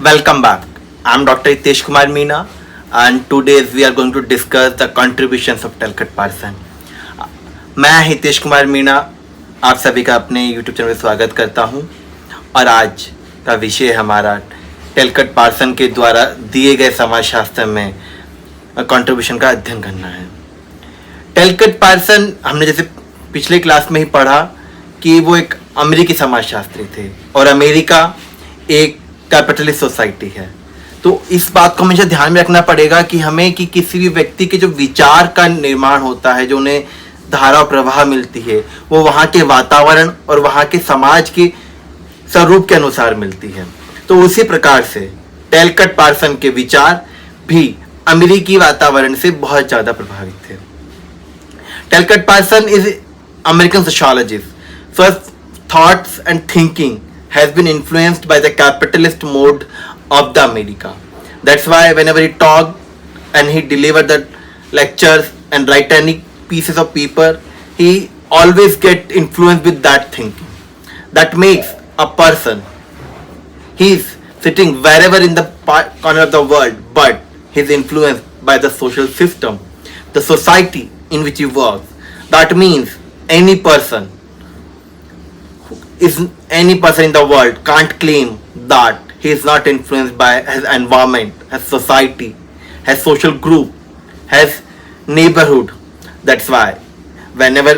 Welcome back. I'm Dr. Hitesh Kumar Meena, and today we are going to discuss the contributions of Talcott Parson. मैं हितेश कुमार मीना आप सभी का अपने YouTube channel में स्वागत करता हूं और आज का विषय हमारा टेलकट पार्सन के द्वारा दिए गए समाजशास्त्र में कंट्रीब्यूशन का अध्ययन करना है। टेलकट पार्सन हमने जैसे पिछले क्लास में ही पढ़ा कि वो एक अमेरिकी समाजशास्त्री थे और अमेरिका एक कैपिटलिस्ट सोसाइटी है। तो इस बात को हमेशा ध्यान में रखना पड़ेगा कि हमें कि किसी भी व्यक्ति के जो विचार का निर्माण होता है, जो उन्हें धारा और प्रवाह मिलती है, वो वहाँ के वातावरण और वहाँ के समाज के स्वरूप के अनुसार मिलती है। तो उसी प्रकार से टेलकट पार्सन के विचार भी अमेरिकी वातावरण से बहुत ज़्यादा प्रभावित थे। Talcott Parson is American sociologist, so his thoughts and thinking has been influenced by the capitalist mode of the America. That's why whenever he talked and he delivered the lectures and write any pieces of paper, he always get influenced with that thinking. That makes a person, he is sitting wherever in the corner of the world, but he is influenced by the social system, the society in which he works. That means any person in the world can't claim that he is not influenced by his environment, his society, his social group, his neighborhood. That's why whenever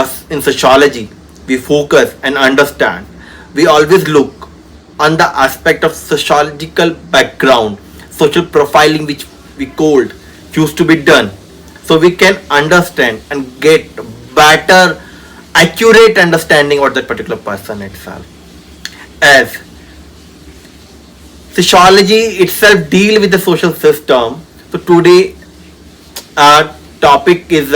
us in sociology we focus and understand, we always look on the aspect of sociological background, social profiling which we called used to be done, so we can understand and get better accurate understanding about that particular person itself. As sociology itself deal with the social system, so today our topic is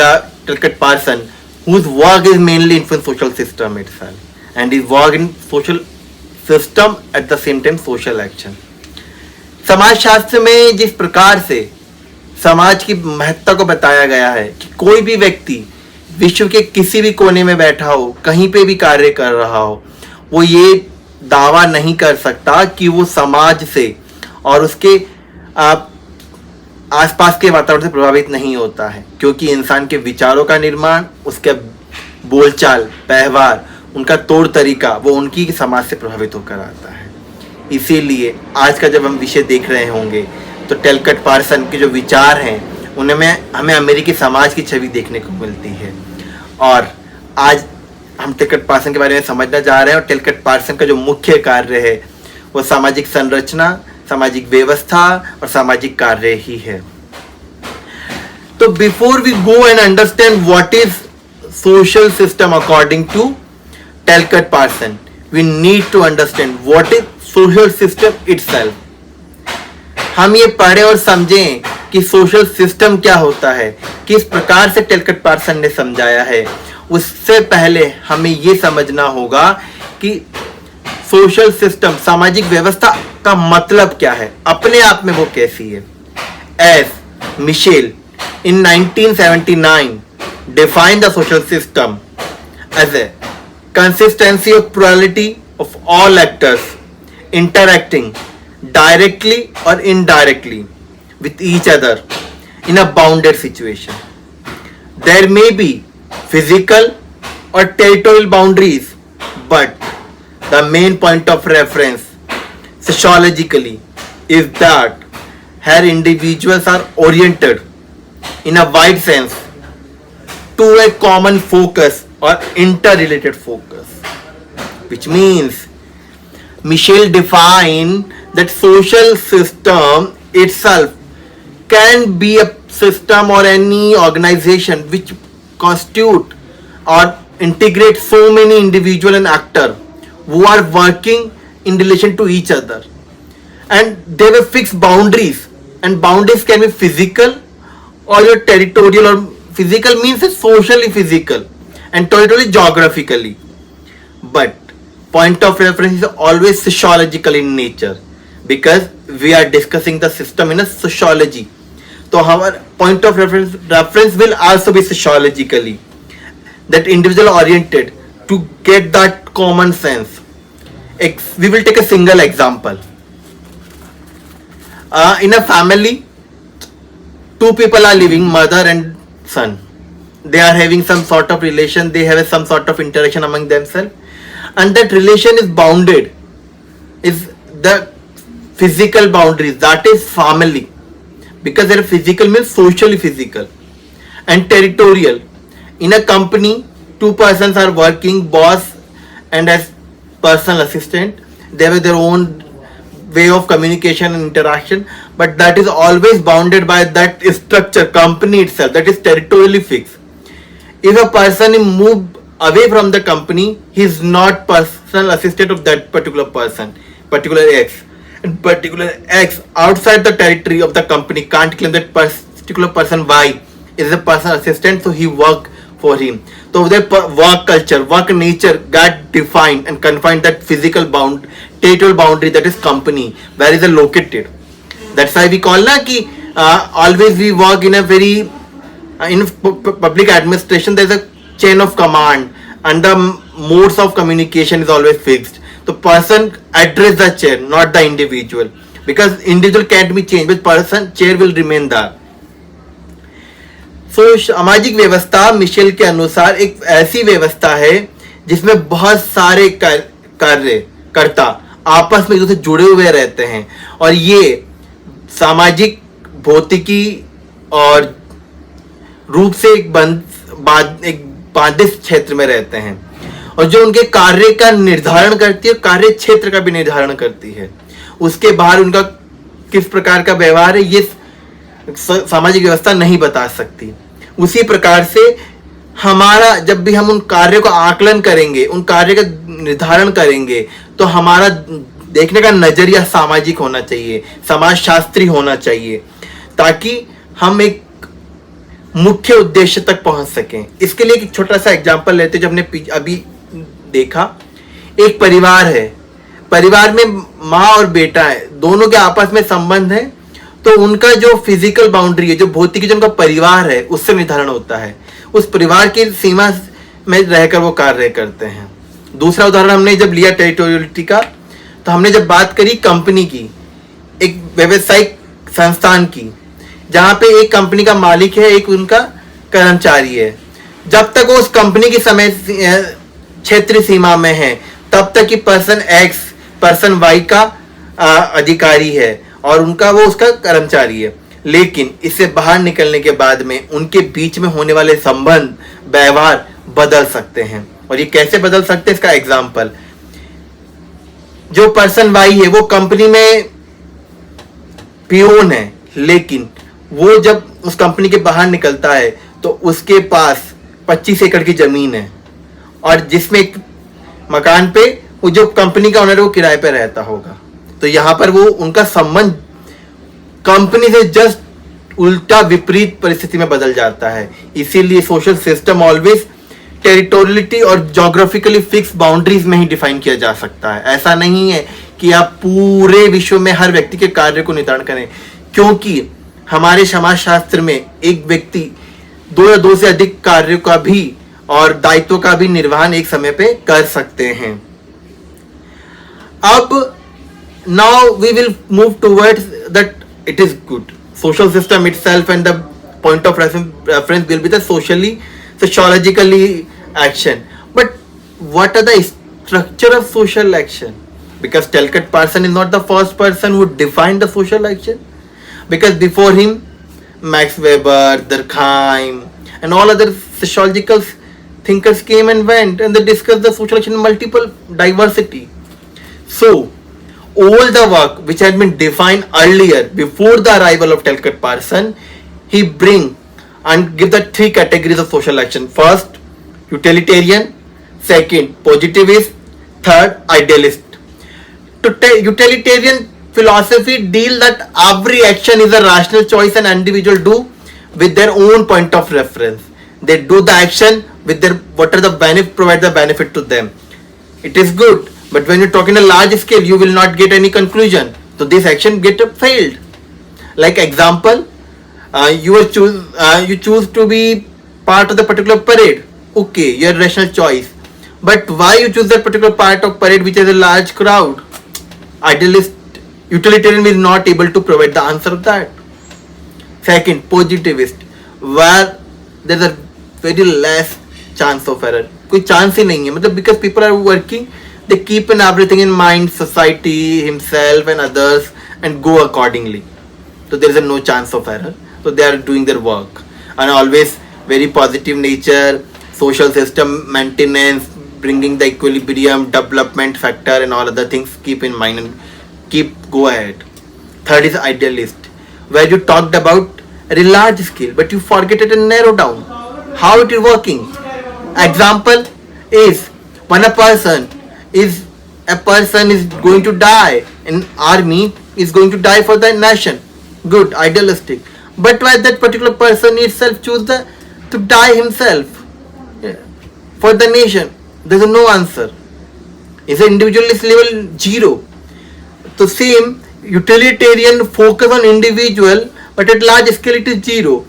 Talcott Parson, whose work is mainly influence social system itself, and his work in social system at the same time social action. समाजशास्त्र में जिस प्रकार से समाज की महत्ता को बताया गया है कि कोई भी व्यक्ति विश्व के किसी भी कोने में बैठा हो, कहीं पे भी कार्य कर रहा हो, वो ये दावा नहीं कर सकता कि वो समाज से और उसके आसपास के वातावरण से प्रभावित नहीं होता है, क्योंकि इंसान के विचारों का निर्माण, उसके बोलचाल, व्यवहार, उनका तौर तरीका वो उनकी समाज से प्रभावित होकर आता है। इसीलिए आज का जब हम विषय देख रहे होंगे तो टेलकट पार्सन के जो विचार हैं उनमें हमें अमेरिकी समाज की छवि देखने को मिलती है। और आज हम टेलकट पार्सन के बारे में समझना जा रहे हैं और टेलकट पार्सन का जो मुख्य कार्य है वो सामाजिक संरचना, सामाजिक व्यवस्था और सामाजिक कार्य ही है। तो before we go and understand what is social system according to Talcott Parson, we need to understand what is social system itself. हम ये पढ़े और समझें कि सोशल सिस्टम क्या होता है, किस प्रकार से टेलकट पार्सन ने समझाया है। उससे पहले हमें ये समझना होगा कि सोशल सिस्टम, सामाजिक व्यवस्था का मतलब क्या है, अपने आप में वो कैसी है। S Mitchell in 1979 defined the social system as a consistency of प्लurality of all actors interacting directly or indirectly with each other in a bounded situation. There may be physical or territorial boundaries, but the main point of reference sociologically is that here individuals are oriented in a wide sense to a common focus or interrelated focus, which means Michel defined that social system itself can be a system or any organization which constitute or integrate so many individual and actor who are working in relation to each other, and there were fixed boundaries, and boundaries can be physical or your territorial, or physical means it's socially physical and territorially geographically, but point of reference is always sociological in nature because we are discussing the system in a sociology. So our point of reference will also be sociologically, that individual oriented to get that common sense. We will take a single example. in a family, two people are living, mother and son. They are having some sort of relation, they have some sort of interaction among themselves, and that relation is bounded, is the physical boundaries, that is family. Because there physical means socially physical, and territorial. In a company, two persons are working, boss and as personal assistant. They have their own way of communication and interaction, but that is always bounded by that structure, company itself, that is territorially fixed. If a person is moved away from the company, he is not personal assistant of that particular person, particular X. And particular X outside the territory of the company can't claim that particular person Y is a personal assistant, so he work for him. So their work culture, work nature got defined and confined that physical territorial boundary, that is company, where is it located. That's why we call na ki always we work in a very in public administration, there is a chain of command and the modes of communication is always fixed. The person address the chair, not the individual, because individual can't be changed, but person chair will remain there. So सामाजिक व्यवस्था Michel के अनुसार एक ऐसी व्यवस्था है जिसमें बहुत सारे कार्यकर्ता आपस में एक दूसरे से जुड़े हुए रहते हैं, और ये सामाजिक भौतिकी और रूप से एक बाधित क्षेत्र में रहते हैं, और जो उनके कार्य का निर्धारण करती है, कार्य क्षेत्र का भी निर्धारण करती है। उसके बाहर उनका किस प्रकार का व्यवहार है ये सामाजिक व्यवस्था नहीं बता सकती। उसी प्रकार से हमारा जब भी हम उन कार्यों का आकलन करेंगे, उन कार्य का निर्धारण करेंगे, तो हमारा देखने का नजरिया सामाजिक होना चाहिए, समाजशास्त्री होना चाहिए, ताकि हम एक मुख्य उद्देश्य तक पहुंच सकें। इसके लिए एक छोटा सा एग्जांपल लेते हैं। जब हमने अभी देखा, एक परिवार है, परिवार में माँ और बेटा है, दोनों के आपस में संबंध है, तो उनका जो फिजिकल बाउंड्री है, जो भौतिक जो उनका परिवार है, उससे निर्धारण होता है। उस परिवार की सीमा में रहकर वो कार्य करते हैं। दूसरा उदाहरण हमने जब लिया टेरिटोरियलिटी का, तो हमने जब बात करी कंपनी की, एक व्यवसायिक संस्थान की, जहां पे एक कंपनी का मालिक है, एक उनका कर्मचारी है। जब तक वो उस कंपनी की समय क्षेत्र सीमा में है, तब तक कि पर्सन एक्स पर्सन वाई का अधिकारी है और उनका वो उसका कर्मचारी है। लेकिन इससे बाहर निकलने के बाद में उनके बीच में होने वाले संबंध, व्यवहार बदल सकते हैं। और ये कैसे बदल सकते हैं, इसका एग्जाम्पल, जो पर्सन वाई है वो कंपनी में पियोन है, लेकिन वो जब उस कंपनी के बाहर निकलता है तो उसके पास 25 एकड़ की जमीन है, और जिसमें एक मकान पे वो जो कंपनी का ओनर है वो किराए पे रहता होगा। तो यहाँ पर वो उनका संबंध कंपनी से जस्ट उल्टा विपरीत परिस्थिति में बदल जाता है। इसीलिए सोशल सिस्टम ऑलवेज टेरिटोरियलिटी और ज्योग्राफिकली फिक्स बाउंड्रीज में ही डिफाइन किया जा सकता है। ऐसा नहीं है कि आप पूरे विश्व में हर व्यक्ति के कार्य को निर्धारण करें, क्योंकि हमारे समाजशास्त्र में एक व्यक्ति 2 या 2 से अधिक कार्यों का भी और दायित्व का भी निर्वहन एक समय पे कर सकते हैं। अब now we will move towards that it is good social system itself, and the point of reference will be the sociologically action. But what are the structure of social action? Because Talcott Parsons is not the first person who defined the social action, because before him Max Weber, Durkheim and all other sociological thinkers came and went, and they discussed the social action in multiple diversity. So all the work which had been defined earlier before the arrival of Talcott Parsons, he bring and give the 3 categories of social action. First, utilitarian; second, positivist; third, idealist. Utilitarian philosophy deal that every action is a rational choice and individual do with their own point of reference. They do the action with their what are the benefit, provide the benefit to them. It is good. But when you talk in a large scale, you will not get any conclusion. So this action get failed. Like example, you choose to be part of the particular parade. Okay, your rational choice. But why you choose that particular part of parade which has a large crowd? Idealist Utilitarian is not able to provide the answer of that. Second, positivist, where there's a very less chance of error. कोई chance ही नहीं है, मतलब because people are working, they keep in everything in mind, society, himself and others, and go accordingly. So there is no chance of error. So they are doing their work, and always very positive nature, social system maintenance, bringing the equilibrium, development factor, and all other things keep in mind and keep go ahead. Third is idealist, where you talked about a large scale, but you forget it and narrow down how it is working. Example is when a person is going to die in army, is going to die for the nation. Good, idealistic. But why that particular person itself choose to die himself for the nation? There is no answer. Is an individualist level zero. So same utilitarian focus on individual, but at large scale it is zero.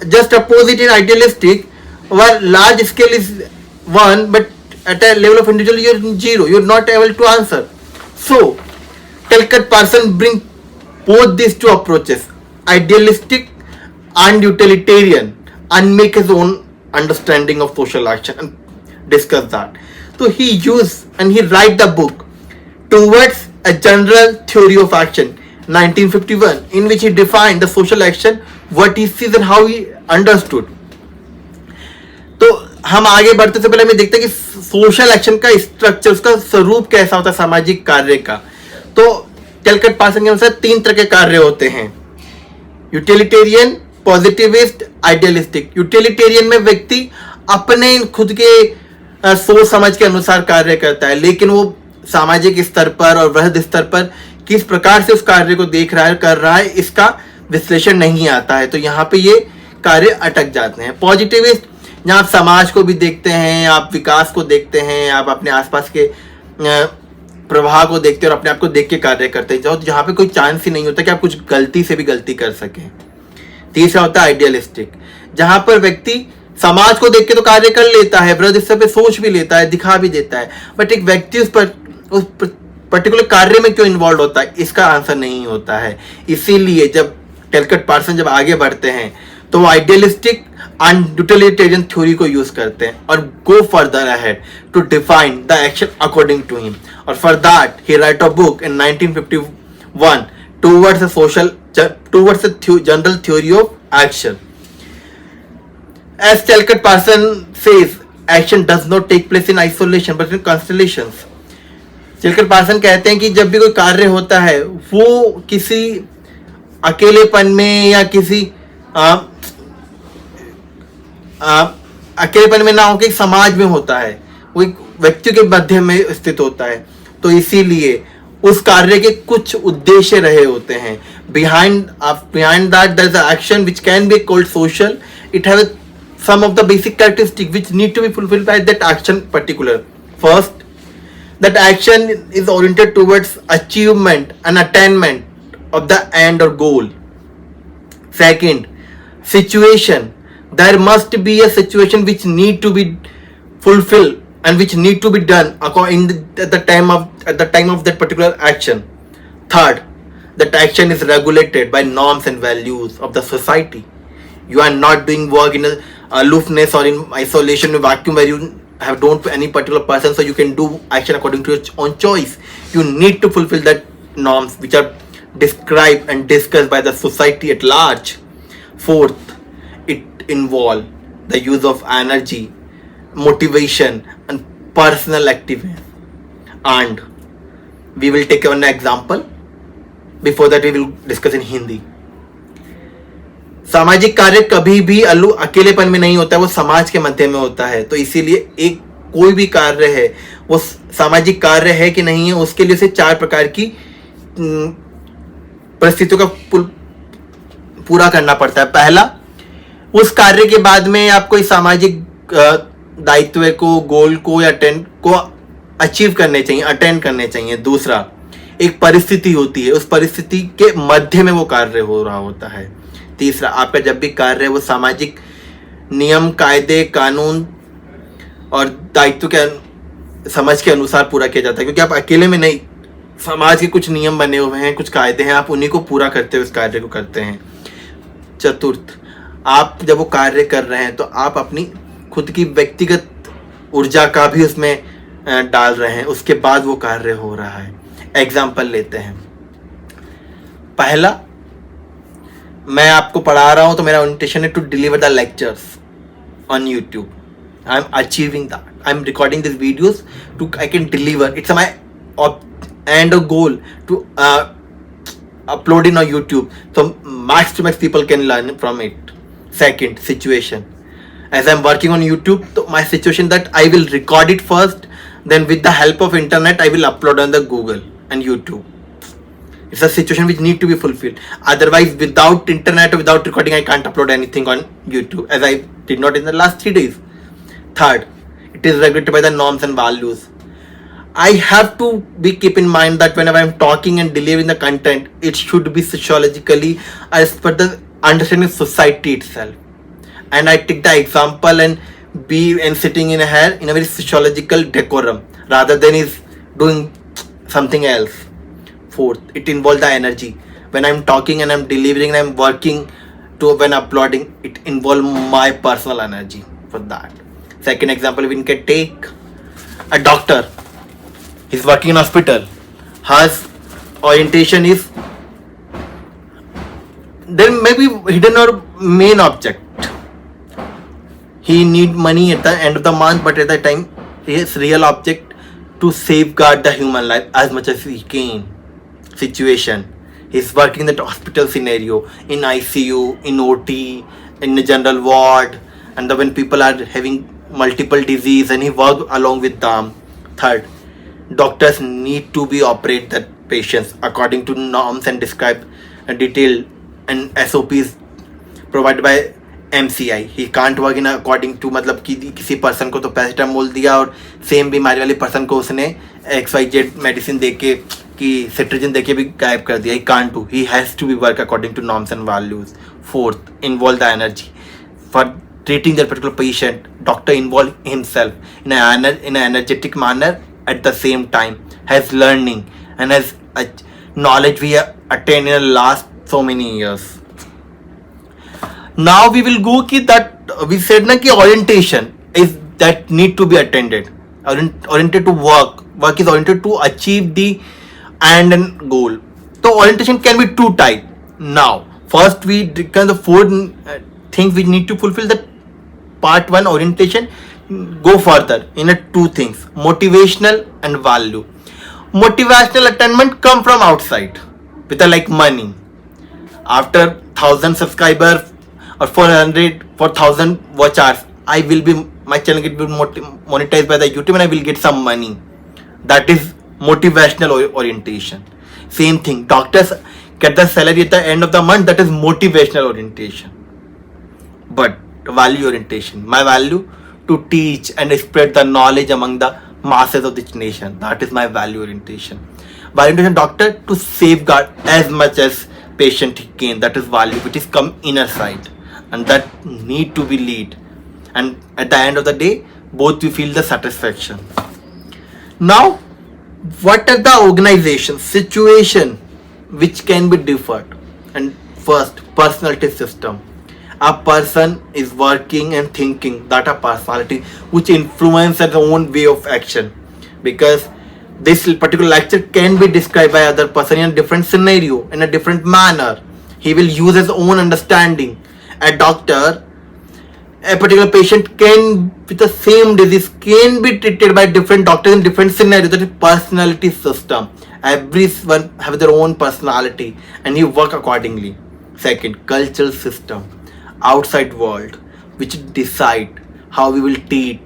Just opposite in idealistic, where large scale is one, but at a level of individual you are zero. You are not able to answer. So Talcott Parsons bring both these two approaches, idealistic and utilitarian, and make his own understanding of social action and discuss that. So he used and he write the book Towards a General Theory of Action 1951, in which he defined the social action, what he sees and how he understood. तो हम आगे बढ़ते से पहले हमें देखते हैं कि सोशल एक्शन का स्ट्रक्चर, उसका स्वरूप कैसा होता है सामाजिक कार्य का. तो कैलकट पार्सन के अनुसार 3 तरह के कार्य होते हैं, यूटिलिटेरियन, पॉजिटिविस्ट, आइडियलिस्टिक. यूटिलिटेरियन में व्यक्ति अपने खुद के सोच समझ के अनुसार कार्य करता है, लेकिन वो सामाजिक स्तर पर और वृहद स्तर पर किस प्रकार से उस कार्य को देख रहा है, कर रहा है, इसका विश्लेषण नहीं आता है. तो यहाँ पे ये कार्य अटक जाते हैं. पॉजिटिविस्ट, जहाँ आप समाज को भी देखते हैं, आप विकास को देखते हैं, आप अपने आसपास के प्रवाह को देखते हैं और अपने आप को देख के कार्य करते हैं, जहाँ पे कोई चांस ही नहीं होता कि आप कुछ गलती से भी गलती कर सकें. तीसरा होता है आइडियलिस्टिक, जहाँ पर व्यक्ति समाज को देख के तो कार्य कर लेता है, वृहद स्तर पे सोच भी लेता है, दिखा भी देता है, बट एक व्यक्ति उस पर्टिकुलर कार्य में क्यों इन्वॉल्व होता है, इसका आंसर नहीं होता है. इसीलिए जब कैलकट पार्सन जब आगे बढ़ते हैं तो वो आइडियलिस्टिक एंड यूटिलिटेरियन थ्योरी को यूज करते हैं और go further ahead to define the action according to him. और for that he write a book in 1951 towards a general theory of action. As Talcott Parsons says, action does not take place in isolation but in constellations. Talcott Parsons कहते हैं कि जब भी कोई कार्य होता है वो किसी अकेलेपन में या किसी अकेलेपन में ना होकर एक समाज में होता है, वो एक व्यक्ति के मध्य में स्थित होता है. तो इसीलिए उस कार्य के कुछ उद्देश्य रहे होते हैं. Behind that there is an action which can be called social. It has some of the basic characteristics which need to be fulfilled by that action particular. First, that action is oriented towards achievement and attainment of the end or goal. Second, situation, there must be a situation which need to be fulfilled and which need to be done at the time of that particular action. Third, that action is regulated by norms and values of the society. You are not doing work in a aloofness or in isolation, in vacuum where you have don't any particular person, so you can do action according to your own choice. You need to fulfill that norms which are described and discussed by the society at large. Fourth, it involves the use of energy, motivation and personal activity. And we will take an example. Before that we will discuss in Hindi. सामाजिक कार्य कभी भी अकेलेपन में नहीं होता है, वो समाज के मध्य में होता है. तो इसीलिए एक कोई भी कार्य है वो सामाजिक कार्य है कि नहीं है, उसके लिए उसे 4 प्रकार की परिस्थितियों का पूरा करना पड़ता है. पहला, उस कार्य के बाद में आप कोई सामाजिक दायित्व को, गोल को या अचीव करने चाहिए, अटेंड करने चाहिए. दूसरा, एक परिस्थिति होती है, उस परिस्थिति के मध्य में वो कार्य हो रहा होता है. तीसरा, आपका जब भी कार्य है वो सामाजिक नियम, कायदे, कानून और दायित्व के समझ के अनुसार पूरा किया जाता है, क्योंकि आप अकेले में नहीं समाज के कुछ नियम बने हुए हैं, कुछ कायदे हैं, आप उन्हीं को पूरा करते हुए उस कार्य को करते हैं। चतुर्थ, आप जब वो कार्य कर रहे हैं तो आप अपनी खुद की व्यक्तिगत ऊर्जा का भी उसमें डाल रहे हैं, उसके बाद वो कार्य हो रहा है। एग्जाम्पल लेते हैं। पहला, मैं आपको पढ़ा रहा हूं तो मेरा इंटेंशन है to deliver the lectures on YouTube. I am achieving that. I am recording these videos to I can deliver. It's my and a goal to upload in on YouTube, so max to max people can learn from it. Second, situation. As I am working on YouTube, so my situation that I will record it first, then with the help of internet I will upload on the Google and YouTube. It's a situation which need to be fulfilled. Otherwise, without internet or without recording, I can't upload anything on YouTube, as I did not in the last 3 days. Third, it is regulated by the norms and values. I have to be keep in mind that whenever I am talking and delivering the content, it should be sociologically as per the understanding of society itself. And I take the example and be and sitting in here in a very sociological decorum rather than is doing something else. Fourth, it involves the energy. When I'm talking and I'm delivering and I'm working to when uploading, it involves my personal energy for that. Second example, we can take a doctor. He's working in hospital. His orientation is there may be hidden or main object. He need money at the end of the month, but at the time his real object to safeguard the human life as much as he can. Situation. He's working in that hospital scenario in ICU, in OT, in the general ward, and when people are having multiple disease and he work along with them. Third, doctors need to be operate the patients according to norms and describe detailed and SOPs provided by MCI. He can't work in according to मतलब कि किसी person को तो paracetamol दिया और same बीमारी वाले person को उसने XYZ मेडिसिन दे के कि सिट्रिजिन दे के भी गायब कर दिया. He can't do. He has to be work according to norms and values. Fourth, involve the energy. For treating that particular patient, doctor involve himself in an energetic manner at the same time, has learning and has knowledge we attained in the last so many years. Now we will go ki that we said na ki orientation is that need to be attended, oriented to work is oriented to achieve the end and goal. So orientation can be two type. Now first we discuss the four things we need to fulfill. The part 1 orientation go further in two things, motivational and value. Motivational attainment come from outside with like money. After 1000 subscriber or 400 for 1000 watch hours, I will be my channel get monetized by the YouTube and I will get some money. That is motivational orientation. Same thing, doctors get the salary at the end of the month. That is motivational orientation. But value orientation, my value to teach and spread the knowledge among the masses of this nation. That is my value orientation. Value orientation, doctor to safeguard as much as patient he can. That is value which is come inner side and that need to be lead, and at the end of the day both we feel the satisfaction. Now what are the organization situation which can be differed? And first, personality system. A person is working and thinking that a personality which influences their own way of action, because this particular lecture can be described by other person in a different scenario, in a different manner. He will use his own understanding. A doctor, a particular patient can with the same disease can be treated by different doctors in different scenarios. That is personality system. Everyone have their own personality and you work accordingly. Second, cultural system. Outside world which decide how we will treat,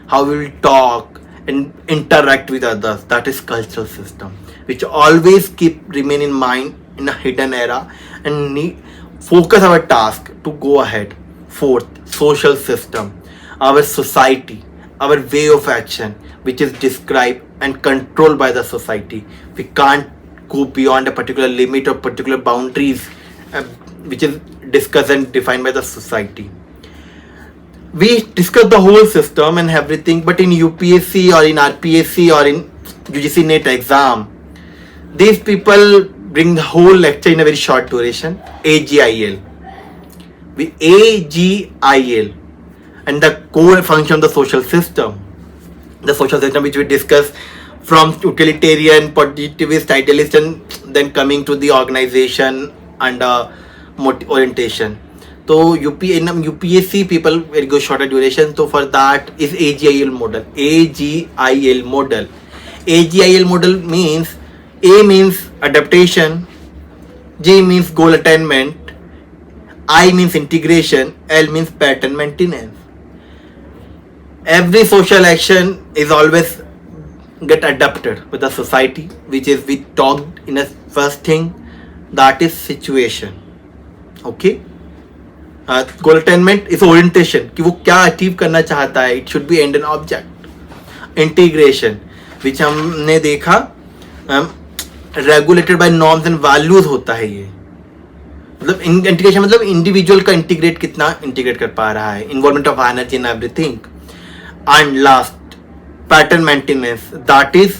how we will talk and interact with others. That is cultural system which always keep remain in mind in a hidden era and need focus our task to go ahead. Fourth, social system, our society, our way of action which is described and controlled by the society. We can't go beyond a particular limit or particular boundaries which is discussed and defined by the society. We discuss the whole system and everything, but in UPSC or in RPSC or in UGC NET exam, These people bring the whole lecture in a very short duration. AGIL. AGIL. And the core function of the social system. The social system which we discuss from utilitarian, positivist, idealist, and then coming to the organization and orientation. So in UPSC people will go shorter duration. So for that is AGIL model. AGIL model. AGIL model means A means adaptation, G means goal attainment, I means integration, L means pattern maintenance. Every social action is always get adapted with the society, which is we talked in a first thing, that is situation. Okay. Goal attainment is orientation कि वो क्या achieve करना चाहता है. It should be end an object. Integration which हमने देखा regulated by norms and values होता है. ये मतलब इंटीग्रेशन मतलब इंडिविजुअल का इंटीग्रेट कितना इंटीग्रेट कर पा रहा है, involvement of energy in everything. And last pattern maintenance, that is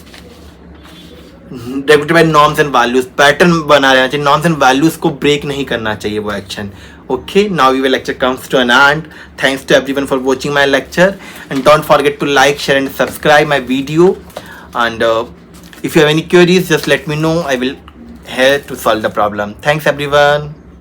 regulated by norms and values. Pattern बना रहना चाहिए, नॉर्म्स एंड वैल्यूज को ब्रेक नहीं करना चाहिए वो action. Okay, now your lecture comes to an end. Thanks to everyone for watching my lecture, and don't forget to like, share and subscribe my video. And if you have any queries, just let me know. I will here to solve the problem. Thanks everyone.